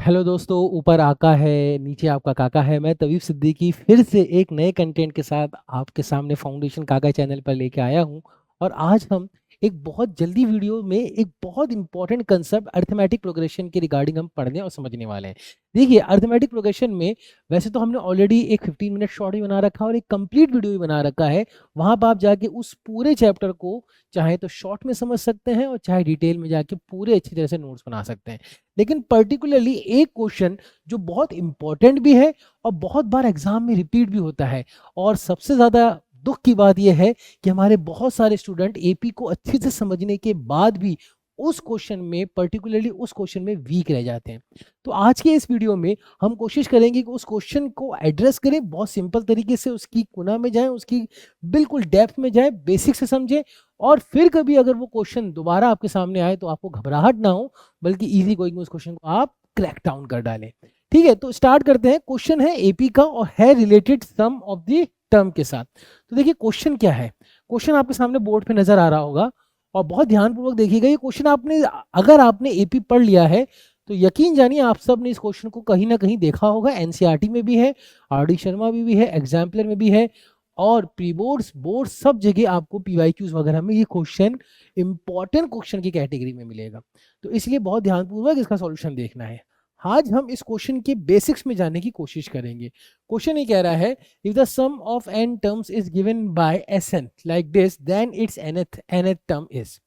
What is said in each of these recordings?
Hello दोस्तों, ऊपर आका है, नीचे आपका काका है। मैं तवीब सिद्दीकी फिर से एक नए कंटेंट के साथ आपके सामने फाउंडेशन काका चैनल पर लेके आया हूं। और आज हम एक बहुत जल्दी वीडियो में एक बहुत इंपॉर्टेंट कंसेप्ट अर्थमेटिक प्रोग्रेशन के रिगार्डिंग हम पढ़ने और समझने वाले हैं। देखिए, अर्थमेटिक प्रोग्रेशन में वैसे तो हमने ऑलरेडी एक 15 मिनट शॉर्ट भी बना रखा है और एक कंप्लीट वीडियो भी बना रखा है। वहां पर आप जाके उस पूरे चैप्टर को चाहे तो शॉर्ट में समझ सकते हैं और चाहे डिटेल में जाके पूरे अच्छी तरह से नोट्स बना सकते हैं। लेकिन पर्टिकुलरली एक क्वेश्चन जो बहुत इंपॉर्टेंट भी है और बहुत बार एग्जाम में रिपीट भी होता है, और सबसे ज्यादा दुख की बात यह है कि हमारे बहुत सारे स्टूडेंट एपी को अच्छे से समझने के बाद भी उस क्वेश्चन में, पर्टिकुलरली उस क्वेश्चन में वीक रह जाते हैं। तो आज के इस वीडियो में हम कोशिश करेंगे कि उस क्वेश्चन को एड्रेस करें, बहुत सिंपल तरीके से उसकी कुना में जाएं, उसकी बिल्कुल डेप्थ में जाएं, बेसिक से समझें। और फिर कभी अगर वो क्वेश्चन दोबारा आपके सामने आए तो आपको घबराहट ना हो, बल्कि इजी गोइंग में उस क्वेश्चन को आप क्रैक डाउन कर डालें। ठीक है, तो स्टार्ट करते हैं। क्वेश्चन है एपी का और है related sum of the term के साथ। तो देखिए क्वेश्चन क्या है। क्वेश्चन आपके सामने बोर्ड पे नजर आ रहा होगा और बहुत ध्यानपूर्वक देखिएगा। ये क्वेश्चन आपने, अगर आपने एपी पढ़ लिया है तो यकीन जानिए आप सब ने इस क्वेश्चन को कहीं ना कहीं देखा होगा। एनसीईआरटी में भी है, आरडी शर्मा में भी है, एग्जाम्पलर में भी है, और प्री बोर्ड्स बोर्ड सब जगह आपको पीवाईक्यूज वगैरह में ये क्वेश्चन इंपॉर्टेंट क्वेश्चन की कैटेगरी में मिलेगा। तो इसलिए बहुत ध्यानपूर्वक इसका सॉल्यूशन देखना है। आज हम इस क्वेश्चन के बेसिक्स में जाने की कोशिश करेंगे। क्वेश्चन ये कह रहा है, if the sum of n terms is given by Sn like this then it's nth term is.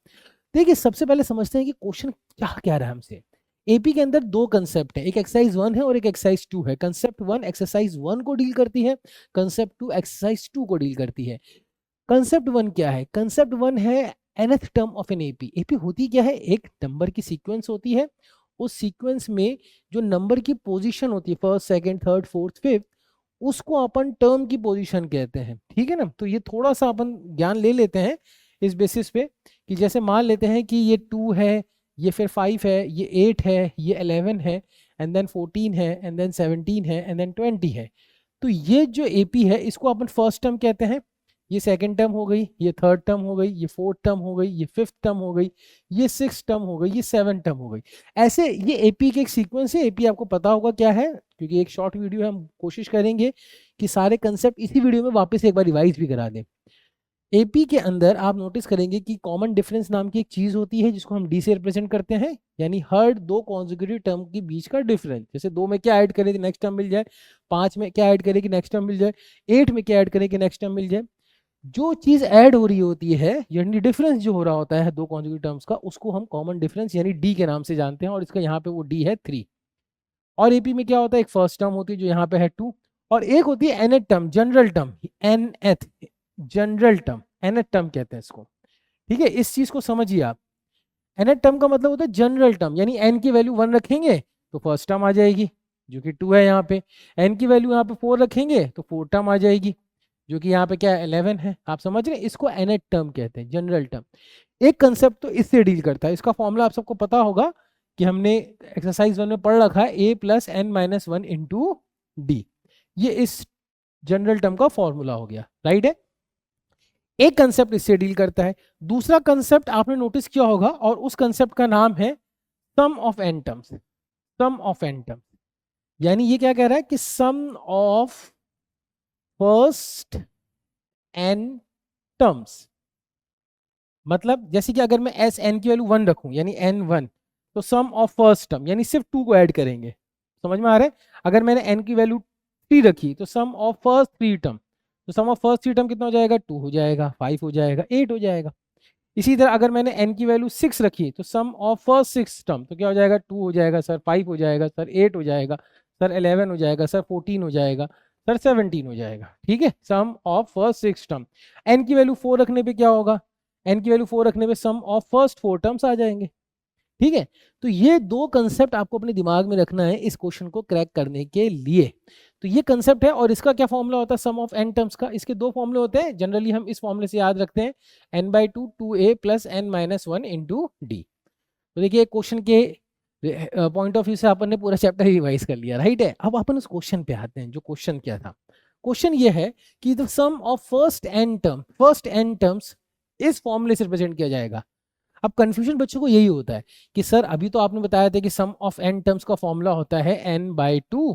देखिए सबसे पहले समझते हैं कि क्वेश्चन क्या कह रहा है हमसे। एपी के अंदर दो कंसेप्ट है, एक एक्सरसाइज 1 है और एक एक्सरसाइज 2 है। कंसेप्ट 1 एक्सरसाइज 1 को डील करती है, कंसेप्ट 2 एक्सरसाइज 2 को डील करती है। कंसेप्ट 1 क्या है? कंसेप्ट 1 है nth term of an AP. AP होती क्या है? एक नंबर की सीक्वेंस होती है। उस सीक्वेंस में जो नंबर की पोजीशन होती है, first second third fourth fifth, उसको अपन टर्म की पोजीशन कहते हैं। ठीक है ना? तो ये थोड़ा सा अपन ज्ञान ले लेते हैं इस बेसिस पे कि जैसे मान लेते हैं कि ये 2 है, ये फिर 5 है, ये 8 है, ये 11 है, एंड देन 14 है, एंड देन 17 है, एंड देन 20 है। तो ये जो एपी है इसको अपन फर्स्ट टर्म कहते हैं, ये सेकंड टर्म हो गई, ये थर्ड टर्म हो गई, ये फोर्थ टर्म हो गई, ये फिफ्थ टर्म हो गई, ये सिक्स टर्म हो गई, ये सेवन टर्म हो गई। ऐसे ये एपी के एक सीक्वेंस है। एपी आपको पता होगा क्या है, क्योंकि एक शॉर्ट वीडियो है, हम कोशिश करेंगे कि सारे कंसेप्ट इसी वीडियो में वापस एक बार रिवाइज भी करा दें। एपी के अंदर आप नोटिस करेंगे कि कॉमन डिफरेंस नाम की एक चीज होती है जिसको हम डी से रिप्रेजेंट करते हैं, यानी हर दो कॉन्जिक्यूटिव टर्म के बीच का डिफरेंस। जैसे 2 में क्या ऐड करें कि नेक्स्ट टर्म मिल जाए, 5 में क्या ऐड करें कि नेक्स्ट टर्म मिल जाए, 8 में क्या ऐड करें कि नेक्स्ट टर्म मिल जाए। जो चीज ऐड हो रही होती है, यानी डिफरेंस जो हो रहा होता है दो कॉन्जुगेटिव टर्म्स का, उसको हम कॉमन डिफरेंस यानी डी के नाम से जानते हैं, और इसका यहाँ पे वो डी है 3। और एपी में क्या होता है, एक फर्स्ट टर्म होती है जो यहाँ पे है 2, और एक होती है nth term, general term, nth general term, nth term कहते हैं इसको। ठीक है, इस चीज को समझिए आप। एनएथ टर्म का मतलब होता है जनरल टर्म, यानी एन की वैल्यू 1 रखेंगे तो फर्स्ट टर्म आ जाएगी जो कि 2 है यहाँ पे। एन की वैल्यू यहाँ पे 4 रखेंगे तो फोर्थ टर्म आ जाएगी जो कि यहाँ पे क्या है, 11 है। आप समझ रहे हैं, इसको एनएथ टर्म कहते हैं, जनरल टर्म। एक कंसेप्ट तो इससे डील करता है, इसका फॉर्मूला आप सबको पता होगा कि हमने एक्सरसाइज 1 में पढ़ रखा है, a plus n minus 1 into d. ये इस जनरल टर्म का फॉर्मूला हो गया, राइट है। एक कंसेप्ट इससे डील करता है। दूसरा कंसेप्ट आपने नोटिस किया होगा और उस कंसेप्ट का नाम है sum of n terms. Sum of n terms यानी ये क्या कह रहा है कि sum of first n terms, मतलब जैसे कि अगर मैं एस एन की वैल्यू 1 रखूं यानी एन 1, तो सम ऑफ फर्स्ट टर्म यानी सिर्फ 2 को ऐड करेंगे। समझ में आ रहा है? अगर मैंने एन की वैल्यू 3 रखी तो सम ऑफ फर्स्ट 3 टर्म, तो सम ऑफ फर्स्ट 3 टर्म कितना हो जाएगा, 2 हो जाएगा, 5 हो जाएगा, 8 हो जाएगा। इसी तरह अगर मैंने एन की वैल्यू 6 रखी तो सम ऑफ फर्स्ट 6 टर्म तो क्या हो जाएगा, 2 हो जाएगा सर, 5 हो जाएगा सर, 8 हो जाएगा सर, 11 हो जाएगा सर, 14 हो जाएगा सर, 17 हो जाएगा। ठीक है, sum of first 6 term. N की वैल्यू 4 रखने पे क्या होगा, एन की वैल्यू 4 रखने पे सम ऑफ फर्स्ट 4 टर्म्स आ जाएंगे। ठीक है, तो ये दो कंसेप्ट आपको अपने दिमाग में रखना है इस क्वेश्चन को क्रैक करने के लिए। तो ये कंसेप्ट है, और इसका क्या फॉर्मूला होता है सम ऑफ एन टर्म्स का? इसके दो फॉर्मूले होते हैं, जनरली हम इस फॉर्मूले से याद रखते हैं, n/2 2a plus n minus 1 into D. तो देखिए क्वेश्चन के पॉइंट ऑफ व्यू से अपन ने पूरा चैप्टर रिवाइज कर लिया, राइट है। अब अपन उस क्वेश्चन पे आते हैं। जो क्वेश्चन क्या था, क्वेश्चन ये है कि the sum of first n terms इस फॉर्मूले से रिप्रेजेंट किया जाएगा। अब कंफ्यूजन बच्चों को यही होता है कि सर अभी तो आपने बताया था कि सम ऑफ एन टर्म्स का फॉर्मूला होता है n/2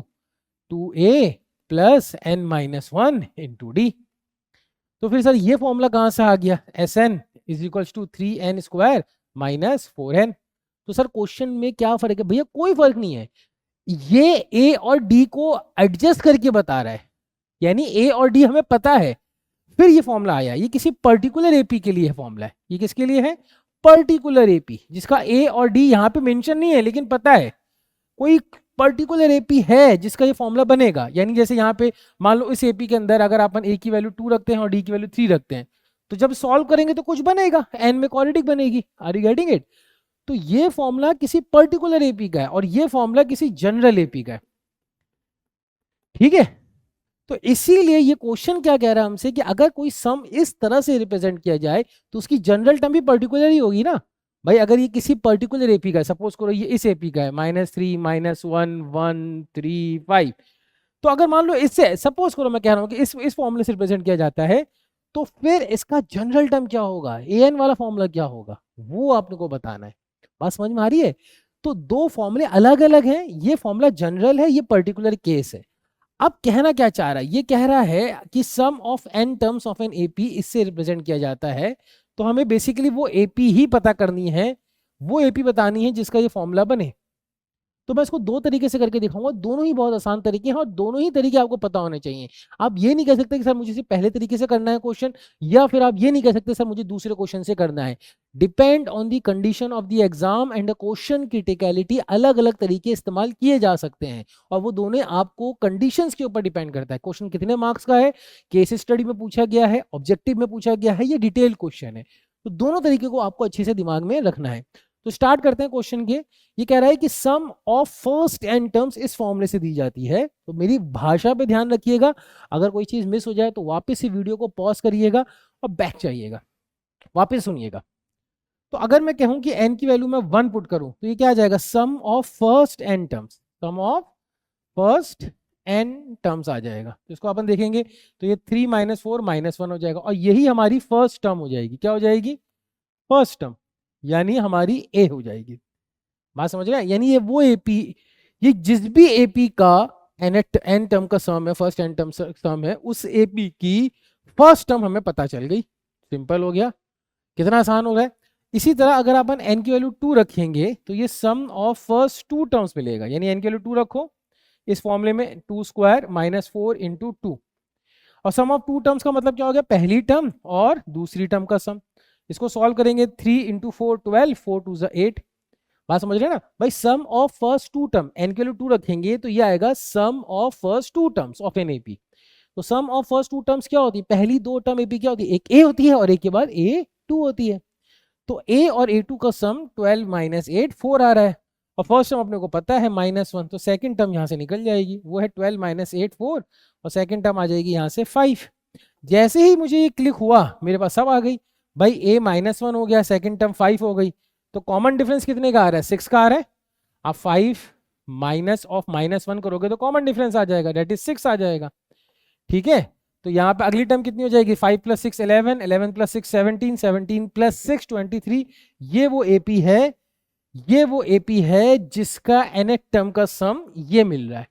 2a plus n-1 into D. तो फिर सर ये फॉर्मूला कहां से आ गया, Sn is equals to 3n square minus 4n। तो सर क्वेश्चन में क्या फर्क है भैया, कोई फर्क नहीं है, ये a और d को एडजस्ट करके बता रहा है, यानी a और d हमें पता है, फिर ये फॉर्मूला आया। ये किसी पर्टिकुलर एपी के लिए फॉर्मूला है, ये किसके लिए है, पर्टिकुलर एपी, जिसका a और d यहाँ पे मेंशन नहीं है लेकिन पता है कोई पर्टिकुलर एपी है जिसका ये फॉर्मूला बनेगा। यानी जैसे यहाँ पे मान लो इस एपी के अंदर अगर अपन a की वैल्यू 2 रखते हैं और d की वैल्यू 3 रखते हैं, तो जब सॉल्व करेंगे तो कुछ बनेगा, n में क्वाड्रेटिक बनेगी। Are you getting it? तो ये फॉर्मूला किसी पर्टिकुलर एपी का है और ये फॉर्मूला किसी जनरल एपी का है, ठीक है। तो इसीलिए ये क्वेश्चन क्या कह रहा है हमसे कि अगर कोई सम इस तरह से रिप्रेजेंट किया जाए तो उसकी जनरल टर्म भी पर्टिकुलर ही होगी ना भाई। अगर ये किसी पर्टिकुलर एपी का है, सपोज करो ये इस एपी का है -3 -1 1 3 5, तो अगर मान लो इससे सपोज करो मैं कह रहा हूं कि इस फॉर्मूले से रिप्रेजेंट किया जाता है, तो फिर इसका जनरल टर्म क्या होगा, an वाला फॉर्मूला क्या होगा, वो आपने को बताना है। बात समझ में आ रही है? तो दो फॉर्मूले अलग अलग हैं, ये फॉर्मूला जनरल है, ये पर्टिकुलर केस है। अब कहना क्या चाह रहा है, ये कह रहा है कि sum of n terms of N AP इससे रिप्रेजेंट किया जाता है। तो हमें बेसिकली वो एपी ही पता करनी है, वो एपी बतानी है जिसका ये फॉर्मूला बने। तो मैं इसको दो तरीके से करके दिखाऊंगा, दोनों ही बहुत आसान तरीके हैं और दोनों ही तरीके आपको पता होने चाहिए। आप ये नहीं कह सकते कि सर मुझे सिर्फ पहले तरीके से करना है क्वेश्चन, या फिर आप ये नहीं कह सकते सर मुझे दूसरे क्वेश्चन से करना है। Depend on the condition of the exam and the question criticality, अलग अलग तरीके इस्तेमाल किए जा सकते हैं और वो दोनों आपको कंडीशंस के ऊपर डिपेंड करता है। क्वेश्चन कितने मार्क्स का है, केस स्टडी में पूछा गया है, ऑब्जेक्टिव में पूछा गया है, ये डिटेल क्वेश्चन है। तो दोनों तरीके को आपको अच्छे से दिमाग में रखना है। तो स्टार्ट करते हैं क्वेश्चन के। ये कह रहा है कि sum of first n terms इस फॉर्मूले से दी जाती है। तो मेरी भाषा पे ध्यान रखिएगा, अगर कोई चीज मिस हो जाए तो वापस से वीडियो को पॉज करिएगा और बैक जाइएगा, वापस सुनिएगा। तो अगर मैं कहूं कि n की वैल्यू में 1 पुट करूं तो ये क्या आ जाएगा, sum of first n terms, sum of first n terms आ जाएगा। तो इसको अपन देखेंगे तो ये 3 - 4 -1 हो जाएगा और यही हमारी फर्स्ट टर्म हो जाएगी। क्या हो जाएगी, फर्स्ट टर्म, यानी हमारी ए हो जाएगी। बात समझ रहे हैं? यानी ये वो एपी, ये जिस भी एपी का एन टर्म का सम है, फर्स्ट एन टर्म सम है, उस एपी की फर्स्ट टर्म हमें पता चल गई। सिंपल हो गया, कितना आसान हो रहा है। इसी तरह अगर अपन एन की वैल्यू 2 रखेंगे तो ये सम ऑफ फर्स्ट 2 टर्म्स मिलेगा। यानी एन की वैल्यू 2 रखो, इस फॉर्मूले में 2 स्क्वायर -4 × 2, और सम ऑफ 2 टर्म्स का मतलब क्या हो गया, पहली टर्म और दूसरी टर्म का सम। इसको सॉल्व करेंगे 3 × 4 12, 4 2 8। बात समझ रहे हैं ना भाई। Sum of first 2 term, n के लिए 2 रखेंगे तो ये आएगा sum of first 2 terms of N AP. तो सम ऑफ फर्स्ट 2 टर्म्स क्या होती है, पहली 2 टर्म एपी क्या होती है, एक ए होती है और एक के बाद A2 होती है। तो A और A2 का सम 12 - 8 4 आ रहा है, और फर्स्ट टर्म अपने को पता है -1, तो सेकंड टर्म यहां से निकल जाएगी, वो है 12 - 8 4, और सेकंड टर्म आ जाएगी यहां से 5। जैसे ही मुझे ये क्लिक हुआ मेरे पास सब आ गई भाई, A -1 हो गया, सेकंड टर्म 5 हो गई। तो कॉमन डिफरेंस कितने का आ रहा है, 6 का आ रहा है। आप 5 माइनस ऑफ -1 करोगे तो कॉमन डिफरेंस आ जाएगा, दैट इज 6 आ जाएगा, ठीक है। तो यहाँ पे अगली टर्म कितनी हो जाएगी, 5 + 6 11, 11 + 6 17, 17 + 6 23। ये वो एपी है, ये वो एपी है जिसका nth टर्म का सम ये मिल रहा है,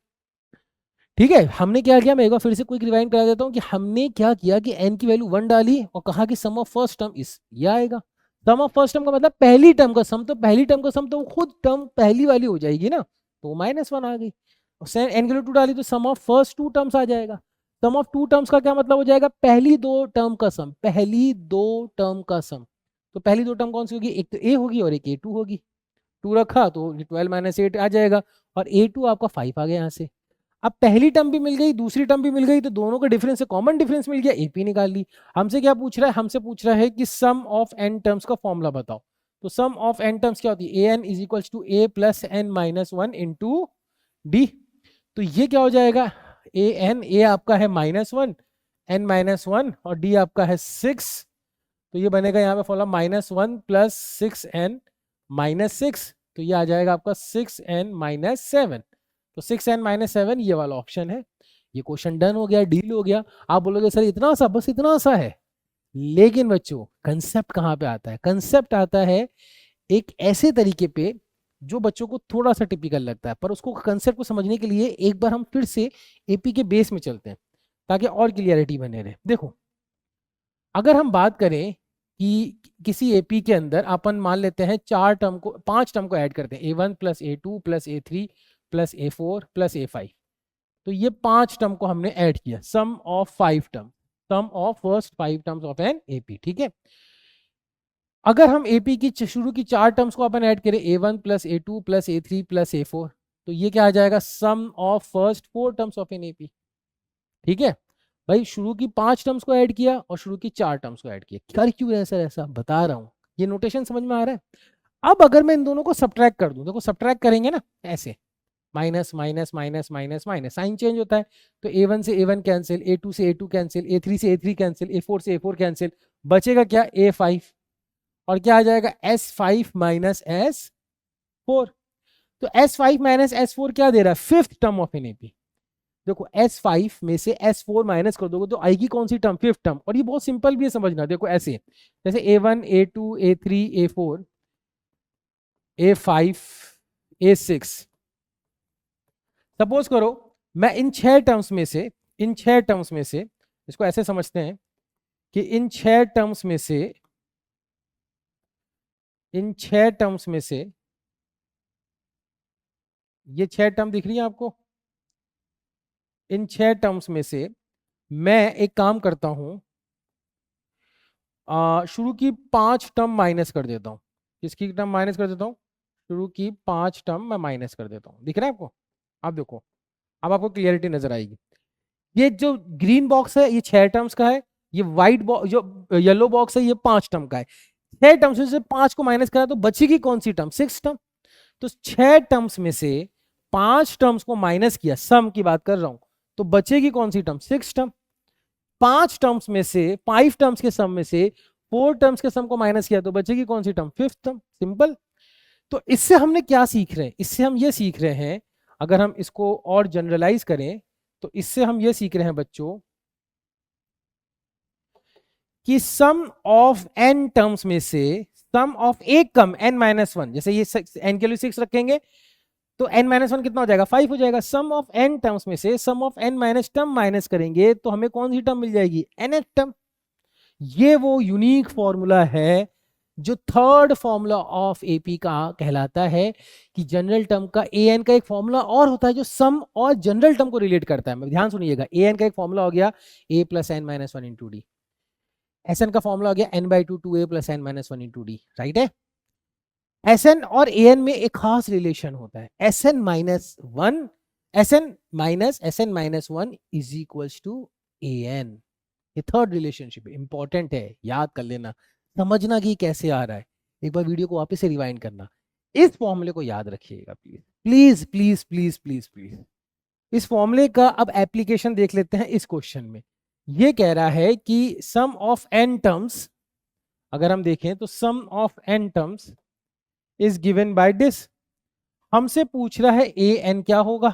ठीक है। हमने क्या किया, मैं एक बार फिर से क्विक रिवाइंड करा देता हूं कि हमने क्या किया कि n की वैल्यू 1 डाली और कहा कि सम ऑफ फर्स्ट टर्म इस ये आएगा। सम ऑफ फर्स्ट टर्म का मतलब पहली टर्म का सम, तो पहली टर्म का सम तो खुद टर्म पहली वाली हो जाएगी ना, तो -1 आ गई। और n की वैल्यू 2 डाली तो सम ऑफ फर्स्ट 2 टर्म्स आ जाएगा। सम ऑफ 2 टर्म्स का क्या मतलब हो जाएगा, पहली 2 टर्म का सम, पहली 2 टर्म का सम। तो पहली 2 टर्म कौन सी होगी, एक तो a होगी और एक A2 होगी। 2 रखा तो 12 - 8 आ जाएगा और A2 आपका 5 आ गया यहाँ से। अब पहली टर्म भी मिल गई, दूसरी टर्म भी मिल गई, तो दोनों का डिफरेंस से कॉमन डिफरेंस मिल गया, एपी निकाल ली। हमसे क्या पूछ रहा है, हमसे पूछ रहा है कि सम ऑफ एन टर्म्स का फॉर्मूला बताओ। तो सम ऑफ एन टर्म्स क्या होती है, an is equals to a + n-1 × d। तो ये क्या हो जाएगा, a आपका है -1, n-1 और d आपका है 6। तो ये बनेगा यहाँ पे फॉर्मूला -1 + 6n-6, तो ये आ जाएगा आपका 6n-7। तो 6n-7 ये वाला ऑप्शन है। ये क्वेश्चन डन हो गया, डील हो गया। आप बोलोगे सर इतना सा, बस इतना सा है, लेकिन बच्चों कंसेप्ट कहाँ पे आता है? कंसेप्ट आता है एक ऐसे तरीके पे जो बच्चों को थोड़ा सा टिपिकल लगता है, पर उसको कंसेप्ट को समझने के लिए एक बार हम फिर से एपी के बेस में चलते हैं ताकि और क्लियरिटी बने रहे। देखो, अगर हम बात करें कि किसी एपी के अंदर अपन मान लेते हैं 5 टर्म को ऐड करते हैं, A1 plus A2 plus A3 plus A4 plus A5। तो ये 5 टर्म को हमने ऐड किया, sum of 5 term, sum of first 5 terms of N AP. ठीक है, अगर हम एपी की शुरू की 4 टर्म्स को अपन ऐड करें, A1 plus A2 plus A3 plus A4, तो ये क्या आ जाएगा? Sum of first 4 terms of N AP. ठीक है भाई, शुरू की 5 टर्म्स को ऐड किया और शुरू की 4 टर्म्स को ऐड किया। कर क्यों है सर ऐसा? बता रहा हूं, ये नोटेशन समझ में आ रहा है? अब अगर मैं इन दोनों को सब्ट्रैक्ट कर दूं, देखो सब्ट्रैक्ट करेंगे ना ऐसे, minus minus minus minus minus, sign change होता है। तो A1 से A1 कैंसिल, A2 से A2 कैंसिल, A3 से A3 कैंसिल, A4 से A4 कैंसिल, बचेगा क्या? A5। और क्या आ जाएगा? S5 minus S4। तो S5 माइनस S4 क्या दे रहा है? Fifth term of an AP. देखो S5 में से S4 माइनस कर दोगे तो आएगी कौन सी टर्म? Fifth term. और ये बहुत सिंपल भी है समझना। देखो ऐसे, जैसे A1 A2 A3 A4 A5 A6, suppose करो मैं इन 6 टर्म्स में से इसको ऐसे समझते हैं कि इन 6 टर्म्स में से ये 6 टर्म दिख रही है आपको? इन 6 टर्म्स में से मैं एक काम करता हूं, शुरू की 5 टर्म माइनस कर देता हूं। किसकी टर्म माइनस कर देता हूं? शुरू की 5 टर्म मैं माइनस कर देता हूं। दिख रहा है आपको? अब देखो, अब आपको क्लियरिटी नजर आएगी। ये जो ग्रीन बॉक्स है ये 6 टर्म्स का है, ये व्हाइट बॉक्स जो येलो बॉक्स है ये 5 टर्म का है। 6 टर्म्स में से 5 को माइनस करा तो बचेगी कौन सी टर्म? 6 टर्म। तो 6 टर्म्स में से 5 टर्म्स को माइनस किया, सम की बात कर रहा हूं, तो बचेगी कौन सी टर्म? 6 टर्म। 5 टर्म्स में से 5 टर्म्स के सम में से 4 टर्म्स के सम को माइनस किया तो बचेगी कौन सी टर्म? Fifth term. सिंपल। तो इससे हमने क्या सीख रहे हैं? इससे हम ये सीख रहे हैं, अगर हम इसको और जनरलाइज करें तो इससे हम ये सीख रहे हैं बच्चों कि सम ऑफ एन टर्म्स में से सम ऑफ एक कम n माइनस वन, जैसे ये n के लिए 6 रखेंगे तो n माइनस वन कितना हो जाएगा? 5 हो जाएगा। सम ऑफ n टर्म्स में से sum of n minus term minus करेंगे तो हमें कौन सी टर्म मिल जाएगी? nth term. ये वो यूनिक फॉर्मूला है जो थर्ड फॉर्मूला ऑफ एपी का कहलाता है कि जनरल टर्म का an का एक फॉर्मूला और होता है जो सम और जनरल टर्म को रिलेट करता है। ध्यान सुनिएगा, an का एक फॉर्मूला हो गया a plus n minus one into d, Sn का फॉर्मूला हो गया n/2 2a plus n minus one into d, right है? Sn और an में एक खास रिलेशन होता है, Sn minus one is equals to an। ये थर्ड रिलेशनशिप इंपॉर्टेंट है, याद कर लेना, समझना कि कैसे आ रहा है। एक बार वीडियो को वापस से रिवाइंड करना, इस फॉर्मूले को याद रखिएगा please please please please please please. इस फॉर्मूले का अब एप्लीकेशन देख लेते हैं इस क्वेश्चन में। ये कह रहा है कि सम ऑफ n टर्म्स, अगर हम देखें तो sum of n terms is given by this. हमसे पूछ रहा है an क्या होगा,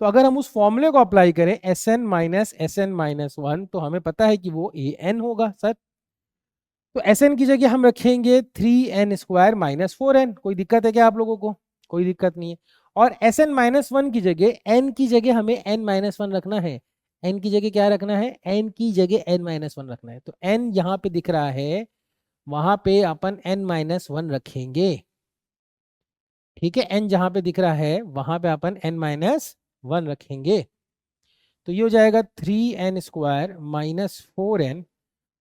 तो अगर हम उस फॉर्मूले को अप्लाई करें Sn माइनस वन, तो हमें पता है कि वो an होगा सर। तो Sn की जगह हम रखेंगे 3n स्क्वायर माइनस 4n। कोई दिक्कत है क्या आप लोगों को? कोई दिक्कत नहीं है। और Sn माइनस वन की जगह n की जगह हमें n माइनस वन रखना है। n की जगह क्या रखना है? n की जगह n माइनस वन रखना है। तो n यहाँ पे दिख रहा है, वहां पे अपन n माइनस वन रखेंगे। ठीक है, n जहां पे दिख रहा है वहां पे अपन n माइनस वन रखेंगे। तो ये हो जाएगा 3n square minus 4n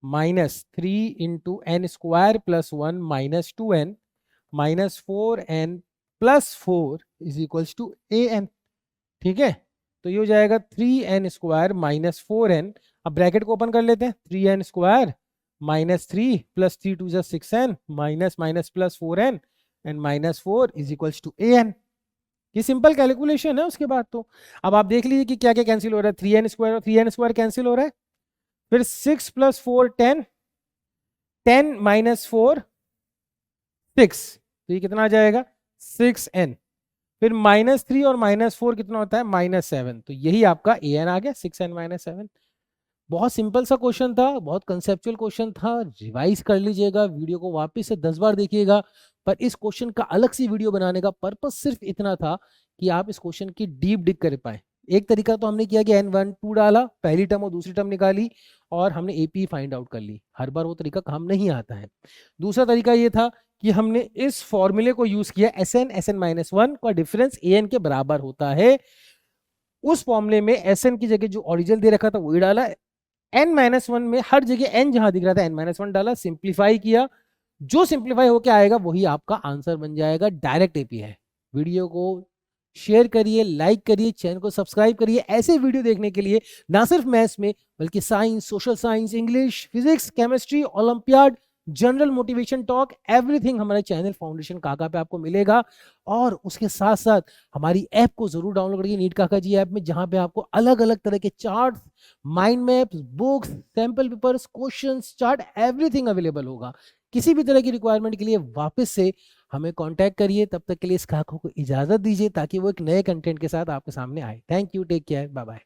minus 3 into n square plus one minus 2n minus 4n plus 4 is equals to an। ठीक है, तो ये हो जाएगा 3n स्क्वायर माइनस 4n। अब ब्रैकेट को ओपन कर लेते हैं, 3n square minus 3 plus 3 to 6n minus minus plus 4n and minus 4 is equals to an। ये सिंपल कैलकुलेशन है। उसके बाद तो अब आप देख लीजिए कि क्या क्या कैंसिल हो रहा है। 3n स्क्वायर और 3n स्क्वायर कैंसिल हो रहा है, फिर 6 प्लस 4 10, 10 माइनस 4 6, तो ये कितना आ जाएगा? 6n। फिर माइनस 3 और माइनस 4 कितना होता है? माइनस 7। तो यही आपका an आ गया, 6n माइनस 7। बहुत सिंपल सा क्वेश्चन था, बहुत कंसेप्चुअल क्वेश्चन था। रिवाइज कर लीजिएगा, वीडियो को वापस से 10 बार देखिएगा। पर इस क्वेश्चन का अलग सी वीडियो बनाने का पर्पस सिर्फ इतना था कि आप इस क्वेश्चन की डीप डिग कर पाए। एक तरीका तो हमने किया कि n1 2 डाला, पहली टर्म और दूसरी टर्म निकाली और हमने एपी फाइंड आउट कर ली। हर बार वो तरीका काम नहीं आता है। दूसरा तरीका ये था कि हमने इस फॉर्मूले को यूज किया, Sn का डिफरेंस an के बराबर होता है। उस फॉर्मूले में Sn की जगह जो ओरिजिनल दे रखा था वही डाला, n-1 में हर जगह n जहां दिख रहा था n-1 डाला, सिंप्लीफाई किया। जो सिंप्लीफाई होके आएगा वही आपका आंसर बन जाएगा। डायरेक्ट एपी है। वीडियो को शेयर करिए, लाइक करिए, चैनल को सब्सक्राइब करिए। ऐसे वीडियो देखने के लिए ना सिर्फ मैथ्स में बल्कि science, social science, English, physics, chemistry, olympiad, general motivation talk, everything हमारे चैनल फाउंडेशन काका पे आपको मिलेगा। और उसके साथ साथ हमारी ऐप को जरूर डाउनलोड करिए, नीट काका जी ऐप में, जहां पे आपको अलग अलग तरह के charts, mind maps, books, sample papers, questions, chart, everything available होगा। किसी भी तरह की रिक्वायरमेंट के लिए वापस से हमें कांटेक्ट करिए। तब तक के लिए इस काका को इजाजत दीजिए ताकि वो एक नए कंटेंट के साथ आपके सामने आए। Thank you, take care, bye bye.